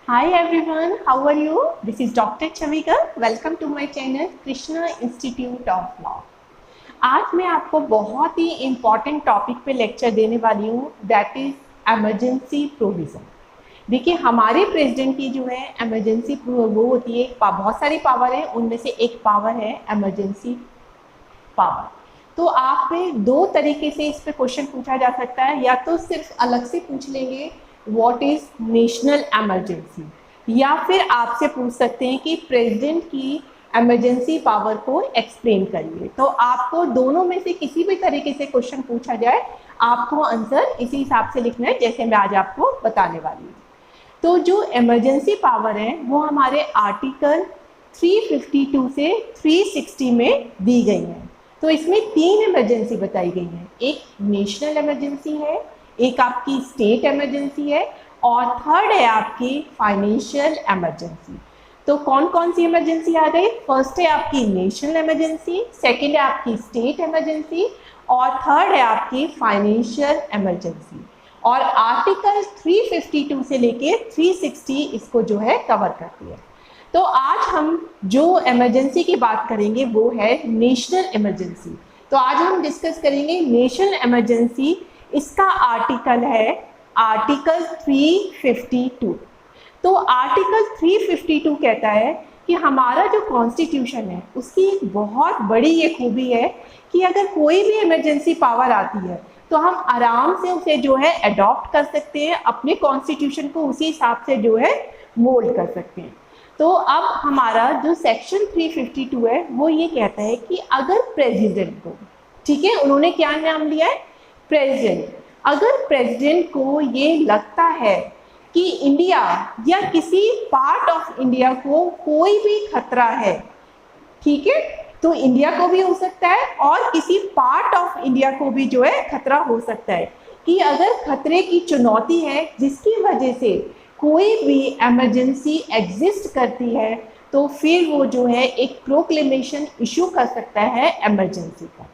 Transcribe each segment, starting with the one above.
Hi everyone, how are you? This is Dr. Chavika. Welcome to my channel Krishna Institute of Law. आज मैं आपको बहुत ही important topic पे lecture देने वाली हूँ, दैट इज एमरजेंसी प्रोविज़न। देखिए हमारे प्रेसिडेंट की जो है एमरजेंसी वो होती है, बहुत सारी पावर है, उनमें से एक पावर है एमरजेंसी पावर। तो आप पे दो तरीके से इस पे क्वेश्चन पूछा जा सकता है, या तो सिर्फ अलग से पूछ लेंगे व्हाट इज नेशनल इमरजेंसी, या फिर आपसे पूछ सकते हैं कि प्रेसिडेंट की इमरजेंसी पावर को एक्सप्लेन करिए। तो आपको दोनों में से किसी भी तरीके से क्वेश्चन पूछा जाए, आपको आंसर इसी हिसाब से लिखना है जैसे मैं आज आपको बताने वाली हूँ। तो जो इमरजेंसी पावर है वो हमारे आर्टिकल 352 से 360 में दी गई है। तो इसमें तीन इमरजेंसी बताई गई है, एक नेशनल इमरजेंसी है, एक आपकी स्टेट इमरजेंसी है, और थर्ड है आपकी फाइनेंशियल इमरजेंसी। तो कौन कौन सी इमरजेंसी आ गई? फर्स्ट है आपकी नेशनल इमरजेंसी, सेकंड है आपकी स्टेट इमरजेंसी, और थर्ड है आपकी फाइनेंशियल इमरजेंसी। और आर्टिकल 352 से लेके 360 इसको जो है कवर करती है। तो आज हम जो इमरजेंसी की बात करेंगे वो है नेशनल इमरजेंसी। तो आज हम डिस्कस करेंगे नेशनल इमरजेंसी। इसका आर्टिकल है आर्टिकल 352। तो आर्टिकल 352 कहता है कि हमारा जो कॉन्स्टिट्यूशन है उसकी एक बहुत बड़ी ये खूबी है कि अगर कोई भी इमरजेंसी पावर आती है तो हम आराम से उसे जो है अडॉप्ट कर सकते हैं, अपने कॉन्स्टिट्यूशन को उसी हिसाब से जो है मोल्ड कर सकते हैं। तो अब हमारा जो सेक्शन 352 है वो ये कहता है कि अगर प्रेसिडेंट को, ठीक है, उन्होंने क्या नाम लिया है, प्रेसिडेंट, अगर प्रेसिडेंट को ये लगता है कि इंडिया या किसी पार्ट ऑफ इंडिया को कोई भी खतरा है, ठीक है, तो इंडिया को भी हो सकता है और किसी पार्ट ऑफ इंडिया को भी जो है खतरा हो सकता है, कि अगर खतरे की चुनौती है जिसकी वजह से कोई भी इमरजेंसी एग्जिस्ट करती है, तो फिर वो जो है एक प्रोक्लेमेशन इशू कर सकता है इमरजेंसी का।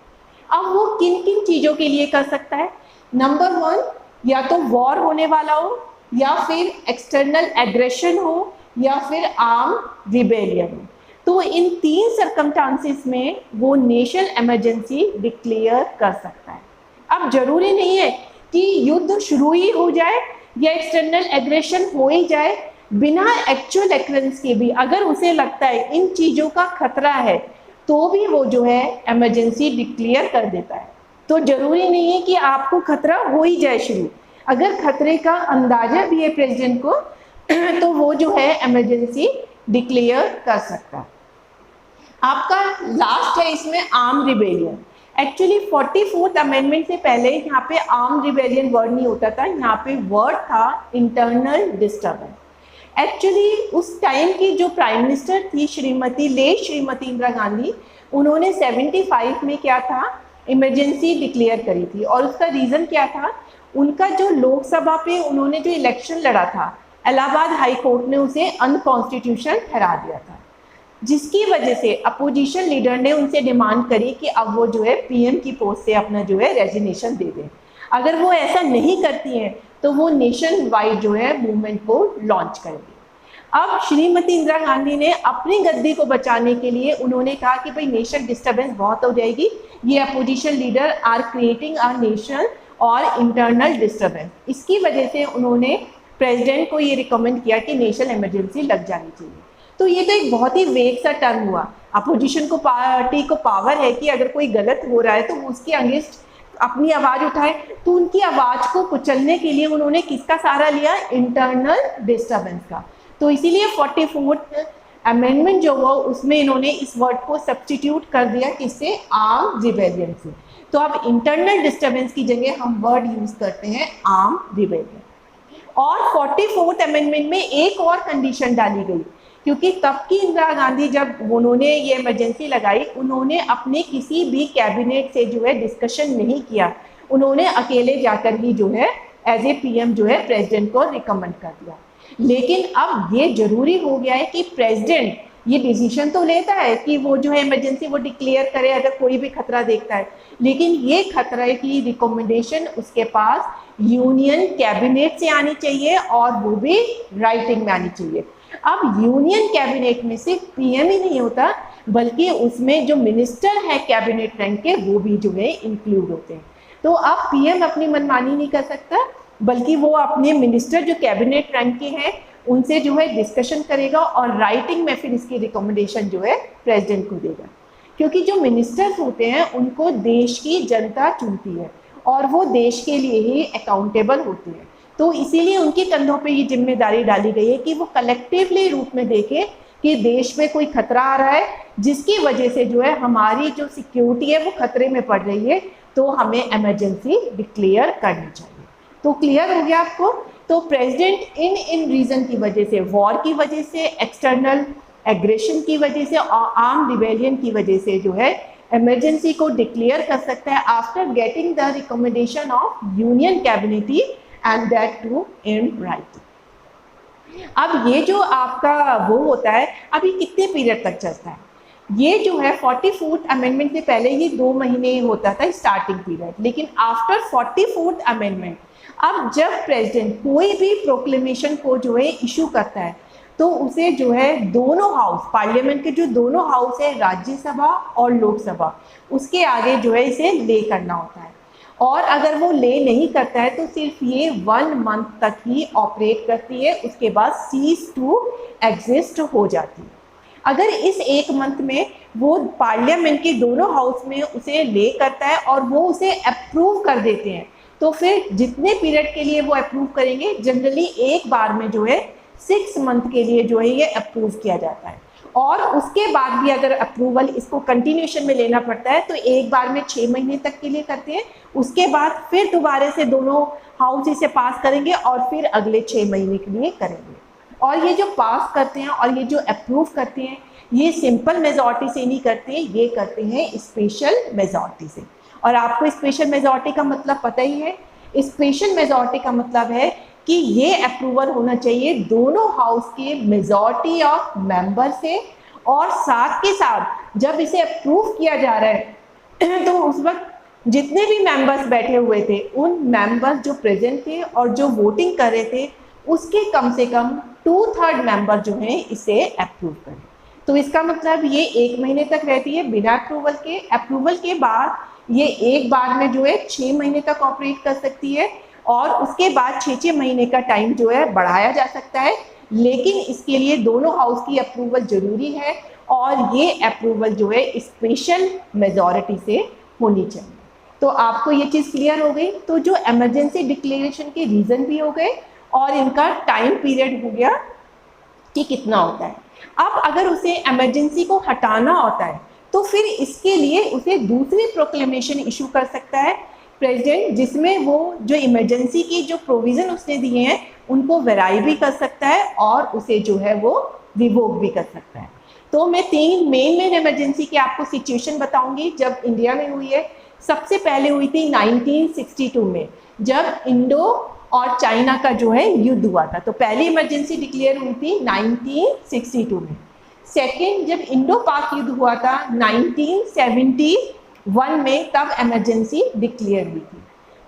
अब वो किन किन चीज़ों के लिए कर सकता है? नंबर 1, या तो वॉर होने वाला हो, या फिर एक्सटर्नल एग्रेशन हो, या फिर आर्म रिबेलियन हो। तो इन तीन सर्कमस्टांसेस में वो नेशनल इमरजेंसी डिक्लेयर कर सकता है। अब जरूरी नहीं है कि युद्ध शुरू ही हो जाए या एक्सटर्नल एग्रेशन हो ही जाए, बिना एक्चुअल एक्रेंस के भी अगर उसे लगता है इन चीज़ों का खतरा है तो भी वो जो है इमरजेंसी डिक्लेयर कर देता है। तो जरूरी नहीं है कि आपको खतरा हो ही जाए शुरू, अगर खतरे का अंदाजा भी है प्रेसिडेंट को तो वो जो है इमरजेंसी डिक्लेयर कर सकता है। आपका लास्ट है इसमें arm rebellion. Actually 44th amendment से पहले यहाँ पे आर्म रिबेलियन वर्ड नहीं होता था, यहाँ पे वर्ड था इंटरनल डिस्टर्बेंस। एक्चुअली उस टाइम की जो प्राइम मिनिस्टर थी श्रीमती इंदिरा गांधी, उन्होंने 75 में क्या था, इमरजेंसी डिक्लेयर करी थी। और उसका रीज़न क्या था, उनका जो लोकसभा पे उन्होंने जो इलेक्शन लड़ा था, इलाहाबाद हाई कोर्ट ने उसे अनकॉन्स्टिट्यूशनल ठहरा दिया था, जिसकी वजह से अपोजिशन लीडर ने उनसे डिमांड करी कि अब वो जो है पीएम की पोस्ट से अपना जो है रेजिग्नेशन दे दें। अगर वो ऐसा नहीं करती हैं तो वो नेशन वाइड जो है मूवमेंट को लॉन्च करेंगे। अब श्रीमती इंदिरा गांधी ने अपनी गद्दी को बचाने के लिए उन्होंने कहा कि भाई नेशन डिस्टर्बेंस बहुत हो जाएगी, ये opposition leader are creating a nation और इंटरनल डिस्टर्बेंस। इसकी वजह से उन्होंने प्रेसिडेंट को ये रिकमेंड किया कि नेशनल इमरजेंसी लग जानी चाहिए। तो ये तो एक बहुत ही वेग सा टर्म हुआ। अपोजिशन को, पार्टी को पावर है कि अगर कोई गलत हो रहा है तो उसके अगेंस्ट अपनी आवाज़ उठाए, तो उनकी आवाज़ को कुचलने के लिए उन्होंने किसका सहारा लिया, इंटरनल डिस्टर्बेंस का। तो इसीलिए 44th अमेंडमेंट जो हुआ उसमें इन्होंने इस वर्ड को सब्स्टिट्यूट कर दिया, किससे, आर्म रिबेलियन से। तो अब इंटरनल डिस्टर्बेंस की जगह हम वर्ड यूज करते हैं आर्म रिबेलियन। और 44th अमेंडमेंट में एक और कंडीशन डाली गई, क्योंकि तब की इंदिरा गांधी जब उन्होंने ये इमरजेंसी लगाई, उन्होंने अपने किसी भी कैबिनेट से जो है डिस्कशन नहीं किया, उन्होंने अकेले जाकर ही जो है एज ए पीएम जो है प्रेसिडेंट को रिकमेंड कर दिया। लेकिन अब ये जरूरी हो गया है कि प्रेसिडेंट ये डिसीजन तो लेता है कि वो जो है इमरजेंसी वो डिक्लेयर करे अगर कोई भी खतरा देखता है, लेकिन ये खतरा की रिकमेंडेशन उसके पास यूनियन कैबिनेट से आनी चाहिए और वो भी राइटिंग में आनी चाहिए। अब यूनियन कैबिनेट में सिर्फ पीएम ही नहीं होता, बल्कि उसमें जो मिनिस्टर है कैबिनेट रैंक के वो भी जो है इंक्लूड होते हैं। तो अब पीएम अपनी मनमानी नहीं कर सकता, बल्कि वो अपने मिनिस्टर जो कैबिनेट रैंक के हैं उनसे जो है डिस्कशन करेगा और राइटिंग में फिर इसकी रिकमेंडेशन जो है प्रेसिडेंट को देगा। क्योंकि जो मिनिस्टर्स होते हैं उनको देश की जनता चुनती है और वो देश के लिए ही अकाउंटेबल होते हैं, तो इसीलिए उनके कंधों पे ये जिम्मेदारी डाली गई है कि वो कलेक्टिवली रूप में देखें कि देश में कोई खतरा आ रहा है जिसकी वजह से जो है हमारी जो सिक्योरिटी है वो खतरे में पड़ रही है, तो हमें इमरजेंसी डिक्लेयर करनी चाहिए। तो क्लियर हो गया आपको? तो प्रेसिडेंट इन रीजन की वजह से, वॉर की वजह से, एक्सटर्नल एग्रेशन की वजह से और आर्म रिबेलियन की वजह से जो है इमरजेंसी को डिक्लेयर कर सकता है after getting the recommendation of union cabinet and that too in writing. अब ये जो आपका वो होता है, अभी कितने पीरियड तक चलता है? ये जो है 44th अमेंडमेंट से पहले ये 2 महीने होता था स्टार्टिंग पीरियड, लेकिन आफ्टर 44th अमेंडमेंट अब जब प्रेसिडेंट कोई भी प्रोक्लेमेशन को जो है इशू करता है तो उसे जो है दोनों हाउस, पार्लियामेंट के जो दोनों हाउस है, राज्यसभा और लोकसभा, उसके आगे जो है इसे ले करना होता है। और अगर वो ले नहीं करता है तो सिर्फ ये 1 मंथ तक ही ऑपरेट करती है, उसके बाद सीज टू एग्जिस्ट हो जाती है। अगर इस 1 मंथ में वो पार्लियामेंट के दोनों हाउस में उसे ले करता है और वो उसे अप्रूव कर देते हैं, तो फिर जितने पीरियड के लिए वो अप्रूव करेंगे, जनरली एक बार में जो है 6 मंथ के लिए जो है ये अप्रूव किया जाता है। और उसके बाद भी अगर अप्रूवल इसको कंटिन्यूशन में लेना पड़ता है तो एक बार में 6 महीने तक के लिए करते हैं, उसके बाद फिर दोबारा से दोनों हाउस इसे पास करेंगे और फिर अगले 6 महीने के लिए करेंगे। और ये जो पास करते हैं और ये जो अप्रूव करते हैं, ये सिंपल मेजॉरिटी से नहीं करते, ये करते हैं स्पेशल मेजॉरिटी से। और आपको स्पेशल मेजॉरिटी का मतलब पता ही है। स्पेशल मेजॉरिटी का मतलब है कि ये अप्रूवल होना चाहिए दोनों हाउस के मेजॉरिटी ऑफ मेंबर से, और साथ के साथ जब इसे अप्रूव किया जा रहा है तो उस वक्त जितने भी मेंबर्स बैठे हुए थे, उन मेंबर्स जो प्रेजेंट थे और जो वोटिंग कर रहे थे, उसके कम से कम 2/3 मेंबर जो हैं इसे अप्रूव करें। तो इसका मतलब ये 1 महीने तक रहती है बिना अप्रूवल के। अप्रूवल के बाद ये एक बार में जो है 6 महीने तक ऑपरेट कर सकती है और उसके बाद 6-6 महीने का टाइम जो है बढ़ाया जा सकता है, लेकिन इसके लिए दोनों हाउस की अप्रूवल जरूरी है और ये अप्रूवल जो है स्पेशल मेजॉरिटी से होनी चाहिए। तो आपको ये चीज़ क्लियर हो गई। तो जो इमरजेंसी डिक्लेरेशन के रीज़न भी हो गए और इनका टाइम पीरियड हो गया कि कितना होता है। अब अगर उसे इमरजेंसी को हटाना होता है तो फिर इसके लिए उसे दूसरी प्रोक्लेमेशन इशू कर सकता है प्रेसिडेंट, जिसमें वो जो इमरजेंसी की जो प्रोविज़न उसने दिए हैं उनको वेराई भी कर सकता है और उसे जो है वो रिवोक भी कर सकता है। तो मैं 3 मेन इमरजेंसी की आपको सिचुएशन बताऊंगी जब इंडिया में हुई है। सबसे पहले हुई थी 1962 में, जब इंडो और चाइना का जो है युद्ध हुआ था। तो पहली इमरजेंसी डिक्लेयर हुई थी 1962 में। सेकेंड, जब इंडो पाक युद्ध हुआ था 1971 में, तब इमरजेंसी डिक्लेयर हुई थी।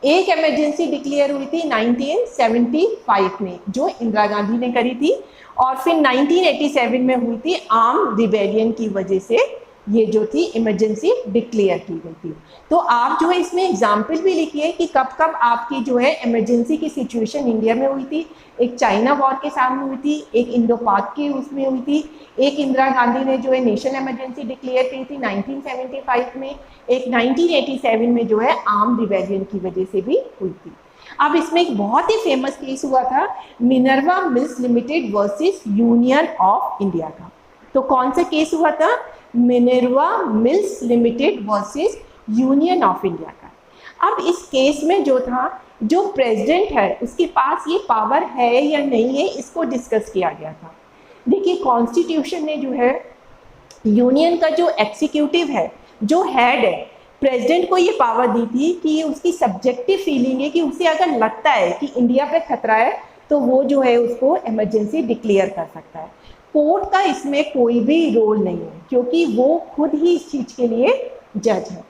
एक इमरजेंसी डिक्लेयर हुई थी 1975 में जो इंदिरा गांधी ने करी थी, और फिर 1987 में हुई थी आर्म रिबेलियन की वजह से ये जो थी इमरजेंसी डिक्लेयर की गई थी। तो आप जो है इसमें एग्जाम्पल भी लिखिए कि कब कब आपकी जो है इमरजेंसी की सिचुएशन इंडिया में हुई थी। एक चाइना वॉर के सामने हुई थी, एक इंडो पाक की उसमें हुई थी, एक इंदिरा गांधी ने जो है नेशनल इमरजेंसी डिक्लेयर की थी 1975 में, एक 1987 में जो है आर्म रिबेलियन की वजह से भी हुई थी। अब इसमें एक बहुत ही फेमस केस हुआ था Minerva mills limited versus union of India का। तो कौन सा केस हुआ था? Minerva mills limited versus union of India का। अब इस केस में जो था, जो प्रेसिडेंट है उसके पास ये पावर है या नहीं है, इसको डिस्कस किया गया था। देखिए, कॉन्स्टिट्यूशन ने जो है यूनियन का जो एग्जीक्यूटिव है, जो हेड है, प्रेसिडेंट को ये पावर दी थी कि ये उसकी सब्जेक्टिव फीलिंग है कि उसे अगर लगता है कि इंडिया पे खतरा है तो वो जो है उसको इमरजेंसी डिक्लेयर कर सकता है। कोर्ट का इसमें कोई भी रोल नहीं है क्योंकि वो खुद ही इस चीज के लिए जज है।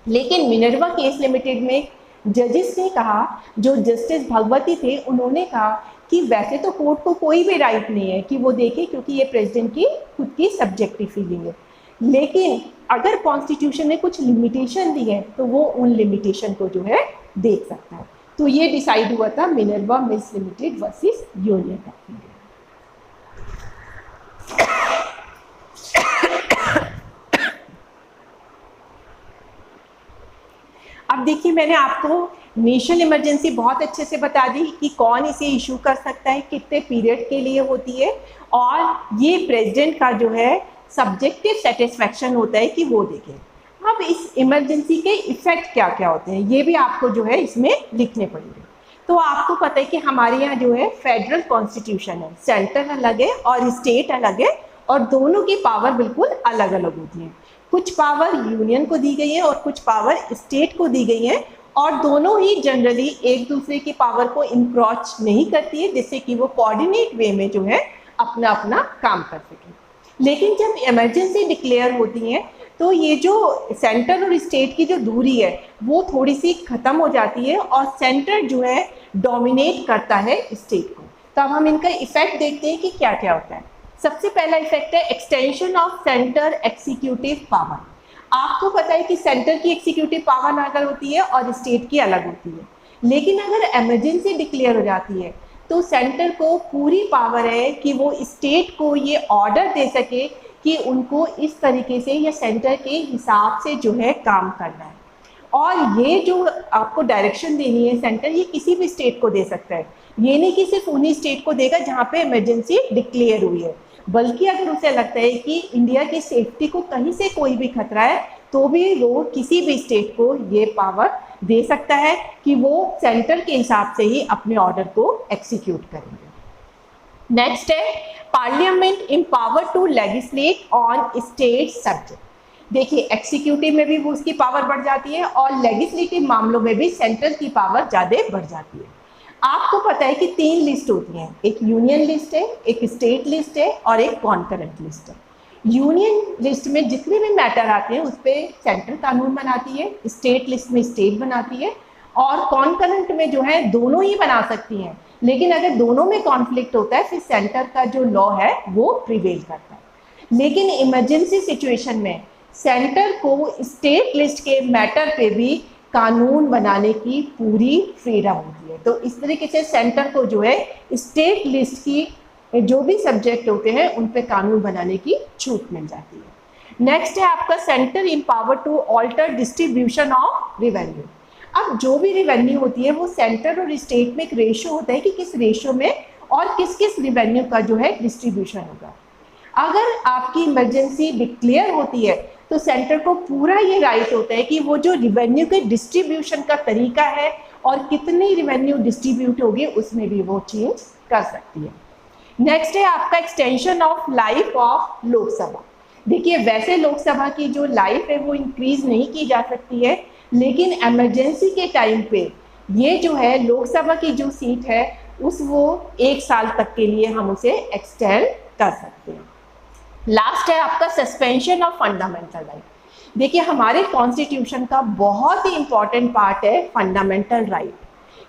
लेकिन मिनर्वा केस लिमिटेड में जजेस ने कहा, जो जस्टिस भगवती थे उन्होंने कहा कि वैसे तो कोर्ट को कोई भी राइट नहीं है कि वो देखे, क्योंकि ये प्रेसिडेंट की खुद की सब्जेक्टिव फीलिंग है, लेकिन अगर कॉन्स्टिट्यूशन ने कुछ लिमिटेशन दी है तो वो उन लिमिटेशन को जो है देख सकता है। तो ये डिसाइड हुआ था Minerva mills limited versus union of India. अब देखिए, मैंने आपको नेशनल इमरजेंसी बहुत अच्छे से बता दी कि कौन इसे इशू कर सकता है, कितने पीरियड के लिए होती है, और ये प्रेसिडेंट का जो है सब्जेक्टिव सेटिस्फैक्शन होता है कि वो देखे। अब इस इमरजेंसी के इफेक्ट क्या क्या होते हैं ये भी आपको जो है इसमें लिखने पड़ेंगे। तो आपको पता है कि हमारे यहाँ जो है फेडरल कॉन्स्टिट्यूशन है, सेंटर अलग है और स्टेट अलग है, और दोनों की पावर बिल्कुल अलग अलग होती है। कुछ पावर यूनियन को दी गई है और कुछ पावर स्टेट को दी गई है, और दोनों ही जनरली एक दूसरे की पावर को इंक्रोच नहीं करती है, जिससे कि वो कोऑर्डिनेट वे में जो है अपना अपना काम कर सके। लेकिन जब इमरजेंसी डिक्लेयर होती है तो ये जो सेंटर और स्टेट की जो दूरी है वो थोड़ी सी खत्म हो जाती है, और सेंटर जो है डोमिनेट करता है स्टेट को। तो अब हम इनका इफेक्ट देखते हैं कि क्या क्या होता है। सबसे पहला इफेक्ट है extension of centre executive power. आपको पता है कि सेंटर की एक्सिक्यूटिव पावर अलग होती है और स्टेट की अलग होती है, लेकिन अगर इमरजेंसी डिक्लेयर हो जाती है तो सेंटर को पूरी पावर है कि वो स्टेट को ये ऑर्डर दे सके कि उनको इस तरीके से या सेंटर के हिसाब से जो है काम करना है। और ये जो आपको डायरेक्शन देनी है सेंटर, ये किसी भी स्टेट को दे सकता है, ये नहीं कि सिर्फ उन्हीं स्टेट को देगा जहाँ पे इमरजेंसी डिक्लेयर हुई है, बल्कि अगर उसे लगता है कि इंडिया की सेफ्टी को कहीं से कोई भी खतरा है तो भी वो किसी भी स्टेट को ये पावर दे सकता है कि वो सेंटर के हिसाब से ही अपने ऑर्डर को एक्सिक्यूट करेंगे। नेक्स्ट है parliament empower to legislate on state subject. देखिए, एक्सिक्यूटिव में भी वो उसकी पावर बढ़ जाती है और लेजिस्लेटिव मामलों में भी सेंट्रल की पावर ज़्यादा बढ़ जाती है। आपको पता है कि 3 लिस्ट होती हैं, एक यूनियन लिस्ट है, एक स्टेट लिस्ट है और एक कॉन्करेंट लिस्ट है। यूनियन लिस्ट में जितने भी मैटर आते हैं उस पर सेंट्रल कानून बनाती है, स्टेट लिस्ट में स्टेट बनाती है, और कॉन्करेंट में जो है दोनों ही बना सकती हैं, लेकिन अगर दोनों में कॉन्फ्लिक्ट होता है फिर सेंटर का जो लॉ है वो प्रिवेल करता है। लेकिन इमरजेंसी सिचुएशन में सेंटर को स्टेट लिस्ट के मैटर पे भी कानून बनाने की पूरी फ्रीडम होती है। तो इस तरीके से सेंटर को जो है स्टेट लिस्ट की जो भी सब्जेक्ट होते हैं उन पे कानून बनाने की छूट मिल जाती है। नेक्स्ट है आपका centre empower to alter distribution of revenue. अब जो भी रेवेन्यू होती है वो सेंटर और स्टेट में एक रेशो होता है कि किस रेशो में और किस किस रेवेन्यू का जो है डिस्ट्रीब्यूशन होगा। अगर आपकी इमरजेंसी डिक्लेयर होती है तो सेंटर को पूरा ये राइट होता है कि वो जो रेवेन्यू के डिस्ट्रीब्यूशन का तरीका है और कितनी रेवेन्यू डिस्ट्रीब्यूट होगी उसमें भी वो चेंज कर सकती है। नेक्स्ट है आपका extension of life of Lok Sabha. देखिए, वैसे लोकसभा की जो लाइफ है वो इंक्रीज नहीं की जा सकती है, लेकिन इमरजेंसी के टाइम पे ये जो है लोकसभा की जो सीट है वो 1 साल तक के लिए हम उसे एक्सटेंड कर सकते हैं। लास्ट है आपका सस्पेंशन ऑफ फंडामेंटल राइट। देखिए, हमारे कॉन्स्टिट्यूशन का बहुत ही इंपॉर्टेंट पार्ट है फंडामेंटल राइट।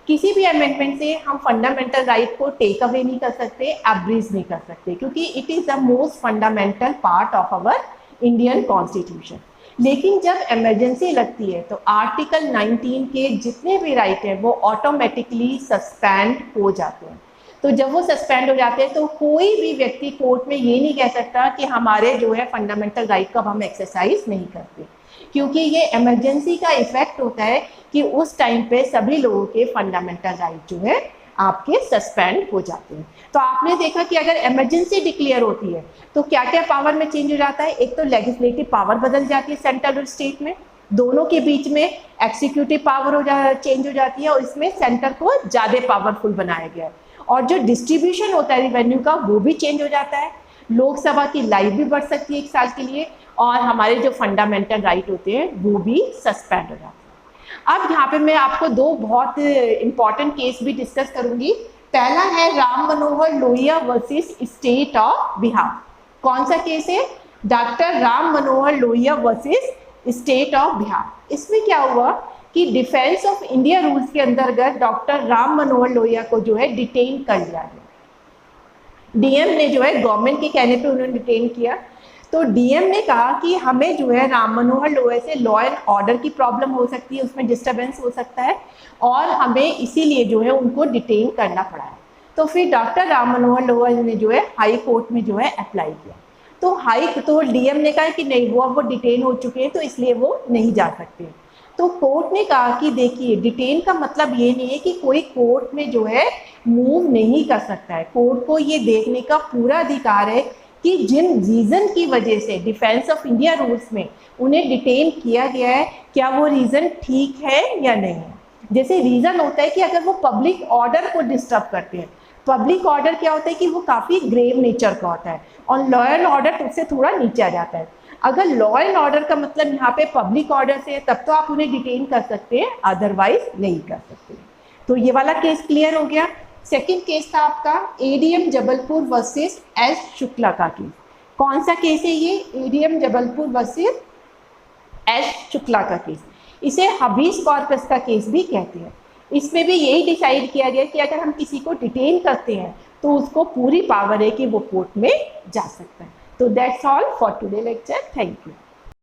किसी भी अमेंडमेंट से हम फंडामेंटल राइट को टेक अवे नहीं कर सकते, एब्रीज नहीं कर सकते, क्योंकि it is the most fundamental part of our Indian constitution. लेकिन जब इमरजेंसी लगती है तो आर्टिकल 19 के जितने भी राइट हैं वो ऑटोमेटिकली सस्पेंड हो जाते हैं। तो जब वो सस्पेंड हो जाते हैं तो कोई भी व्यक्ति कोर्ट में ये नहीं कह सकता कि हमारे जो है फंडामेंटल राइट का हम एक्सरसाइज नहीं करते, क्योंकि ये इमरजेंसी का इफेक्ट होता है कि उस टाइम पे सभी लोगों के फंडामेंटल राइट जो है आपके सस्पेंड हो जाते हैं। तो आपने देखा कि अगर इमरजेंसी डिक्लेयर होती है तो क्या क्या पावर में चेंज हो जाता है। एक तो लेजिस्लेटिव पावर बदल जाती है सेंट्रल और स्टेट में, दोनों के बीच में एक्सिक्यूटिव पावर चेंज हो जाती है और इसमें सेंटर को ज़्यादा पावरफुल बनाया गया है, और जो डिस्ट्रीब्यूशन होता है रेवेन्यू का वो भी चेंज हो जाता है। लोकसभा की लाइफ भी बढ़ सकती है 1 साल के लिए, और हमारे जो फंडामेंटल राइट होते हैं वो भी सस्पेंड हो जाते हैं। अब यहाँ पे मैं आपको दो बहुत इंपॉर्टेंट केस भी डिस्कस करूंगी। पहला है Ram Manohar Lohia versus state of Bihar. कौन सा केस है? Doctor Ram Manohar Lohia versus state of Bihar. इसमें क्या हुआ कि डिफेंस ऑफ इंडिया रूल्स के अंतर्गत डॉक्टर राम मनोहर लोहिया को जो है डिटेन कर लिया गया। डीएम ने जो है गवर्नमेंट के कहने पे उन्होंने डिटेन किया। तो डीएम ने कहा कि हमें जो है राम मनोहर लोहिया से लॉ एंड ऑर्डर की प्रॉब्लम हो सकती है, उसमें डिस्टर्बेंस हो सकता है और हमें इसीलिए जो है उनको डिटेन करना पड़ा है। तो फिर डॉक्टर राम मनोहर लोहिया ने जो है हाई कोर्ट में जो है अप्लाई किया। तो डीएम ने कहा कि नहीं, वो डिटेन हो चुके हैं तो इसलिए वो नहीं जा सकते। तो कोर्ट ने कहा कि देखिए, डिटेन का मतलब ये नहीं है कि कोई कोर्ट में जो है मूव नहीं कर सकता है। कोर्ट को ये देखने का पूरा अधिकार है कि जिन रीज़न की वजह से डिफेंस ऑफ इंडिया रूल्स में उन्हें डिटेन किया गया है, क्या वो रीज़न ठीक है या नहीं है। जैसे रीज़न होता है कि अगर वो पब्लिक ऑर्डर को डिस्टर्ब करते हैं। पब्लिक ऑर्डर क्या होता है कि वो काफ़ी ग्रेव नेचर का होता है और लॉ एंड ऑर्डर उससे थोड़ा नीचे आ जाता है। अगर लॉ एंड ऑर्डर का मतलब यहाँ पे पब्लिक ऑर्डर से है तब तो आप उन्हें डिटेन कर सकते हैं, अदरवाइज नहीं कर सकते। तो ये वाला केस क्लियर हो गया। सेकंड केस था आपका ADM Jabalpur versus S Shukla का केस। कौन सा केस है ये? ADM Jabalpur versus S Shukla का केस। इसे हबीस कॉर्पस का केस भी कहते हैं। इसमें भी यही डिसाइड किया गया कि अगर हम किसी को डिटेन करते हैं तो उसको पूरी पावर है कि वो कोर्ट में जा सकता है। तो that's all for today lecture. Thank you.